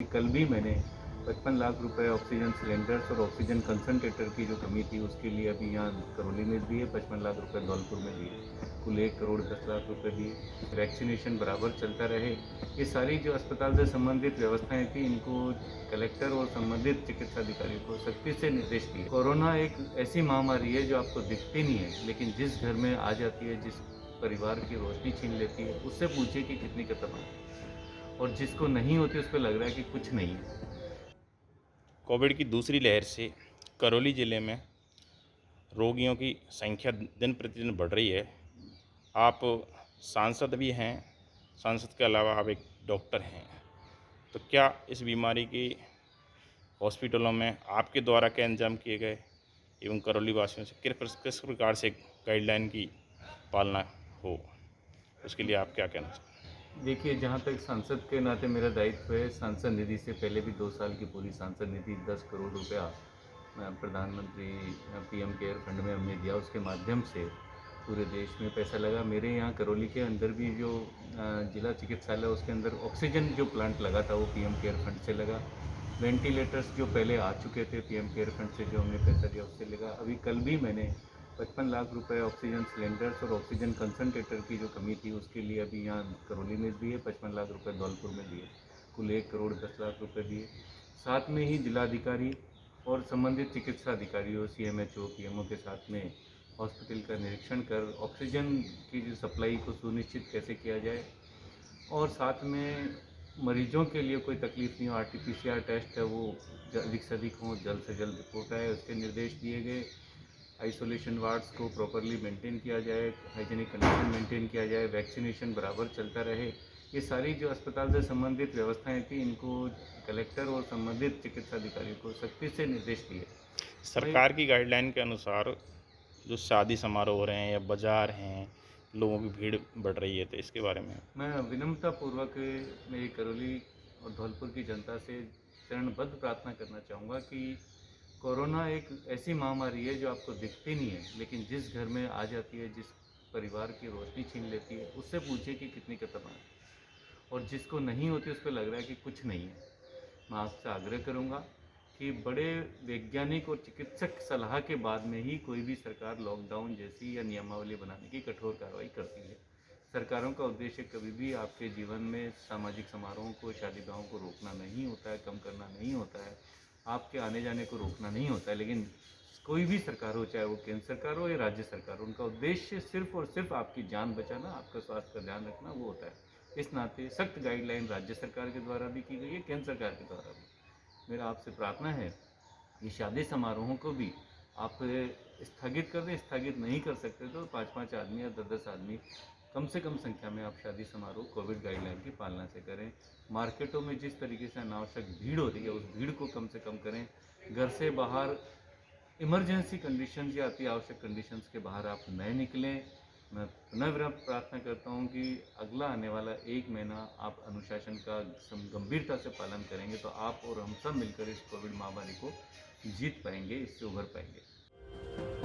कल भी मैंने 55 लाख रुपए ऑक्सीजन सिलेंडर्स और ऑक्सीजन कंसंट्रेटर की जो कमी थी उसके लिए अभी यहाँ करौली में दिए, 55 लाख रुपए धौलपुर में दिए, कुल 1 करोड़ 10 लाख रुपए दिए। वैक्सीनेशन बराबर चलता रहे, ये सारी जो अस्पताल से संबंधित व्यवस्थाएं थी इनको कलेक्टर और संबंधित चिकित्सा अधिकारियों को सख्ती से निर्देश दिए। कोरोना एक ऐसी महामारी है जो आपको दिखती नहीं है, लेकिन जिस घर में आ जाती है, जिस परिवार की रोशनी छीन लेती है, उससे पूछिए कि कितनी खतरनाक है, और जिसको नहीं होती उस पर लग रहा है कि कुछ नहीं है। कोविड की दूसरी लहर से करौली ज़िले में रोगियों की संख्या दिन प्रतिदिन बढ़ रही है। आप सांसद भी हैं, सांसद के अलावा आप एक डॉक्टर हैं, तो क्या इस बीमारी की हॉस्पिटलों में आपके द्वारा क्या इंतजाम किए गए एवं करौली वासियों से किस प्रकार से गाइडलाइन की पालना हो, उसके लिए आप क्या कहना चाहेंगे? देखिए, जहाँ तक सांसद के नाते मेरा दायित्व है, सांसद निधि से पहले भी 2 साल की पूरी सांसद निधि 10 करोड़ रुपया प्रधानमंत्री पीएम केयर फंड में हमने दिया, उसके माध्यम से पूरे देश में पैसा लगा। मेरे यहाँ करौली के अंदर भी जो जिला चिकित्सालय उसके अंदर ऑक्सीजन जो प्लांट लगा था वो पीएम केयर फंड से लगा। वेंटिलेटर्स जो पहले आ चुके थे पीएम केयर फंड से, जो हमने पैसा दिया उससे लगा। अभी कल भी मैंने 55 लाख रुपए ऑक्सीजन सिलेंडर्स और ऑक्सीजन कंसंट्रेटर की जो कमी थी उसके लिए अभी यहाँ करौली में दिए, 55 लाख रुपए धौलपुर में दिए, कुल 1 करोड़ 10 लाख रुपए दिए। साथ में ही जिलाधिकारी और संबंधित चिकित्सा अधिकारियों सीएमएचओ पीएमओ के साथ में हॉस्पिटल का निरीक्षण कर ऑक्सीजन की जो सप्लाई को सुनिश्चित कैसे किया जाए, और साथ में मरीजों के लिए कोई तकलीफ नहीं हो, आरटीपीसीआर टेस्ट है वो अधिक से अधिक हो, जल्द से जल्द रिपोर्ट आए, उसके निर्देश दिए गए। आइसोलेशन वार्ड्स को प्रॉपरली मेंटेन किया जाए, हाइजीनिक कंडीशन मेंटेन किया जाए, वैक्सीनेशन बराबर चलता रहे। ये सारी जो अस्पताल से संबंधित व्यवस्थाएं थी इनको कलेक्टर और संबंधित चिकित्सा अधिकारियों को सख्ती से निर्देश दिए। भाई, सरकार की गाइडलाइन के अनुसार जो शादी समारोह हो रहे हैं या बाज़ार हैं, लोगों की भीड़ बढ़ रही है, तो इसके बारे में? मैं विनम्रतापूर्वक मेरी करौली और धौलपुर की जनता से चरणबद्ध प्रार्थना करना चाहूँगा कि कोरोना एक ऐसी महामारी है जो आपको दिखती नहीं है, लेकिन जिस घर में आ जाती है, जिस परिवार की रोशनी छीन लेती है, उससे पूछिए कि कितनी खतरनाक है, और जिसको नहीं होती उस पर लग रहा है कि कुछ नहीं है। मैं आपसे आग्रह करूँगा कि बड़े वैज्ञानिक और चिकित्सक सलाह के बाद में ही कोई भी सरकार लॉकडाउन जैसी या नियमावली बनाने की कठोर कार्रवाई करती है। सरकारों का उद्देश्य कभी भी आपके जीवन में सामाजिक समारोहों को, शादी ब्याहों को रोकना नहीं होता है, कम करना नहीं होता है, आपके आने जाने को रोकना नहीं होता है। लेकिन कोई भी सरकार हो, चाहे वो केंद्र सरकार हो या राज्य सरकार हो, उनका उद्देश्य सिर्फ और सिर्फ आपकी जान बचाना, आपका स्वास्थ्य का ध्यान रखना वो होता है। इस नाते सख्त गाइडलाइन राज्य सरकार के द्वारा भी की गई है, केंद्र सरकार के द्वारा भी। मेरा आपसे प्रार्थना है कि शादी समारोहों को भी आप स्थगित कर दें। स्थगित नहीं कर सकते तो 5-5 आदमी या 10-10 आदमी कम से कम संख्या में आप शादी समारोह कोविड गाइडलाइन की पालना से करें। मार्केटों में जिस तरीके से अनावश्यक भीड़ हो रही है उस भीड़ को कम से कम करें। घर से बाहर इमरजेंसी कंडीशन या अति आवश्यक कंडीशंस के बाहर आप न निकलें। मैं पुनः प्रार्थना करता हूं कि अगला आने वाला 1 महीना आप अनुशासन का गंभीरता से पालन करेंगे तो आप और हम सब मिलकर इस कोविड महामारी को जीत पाएंगे, इससे उभर पाएंगे।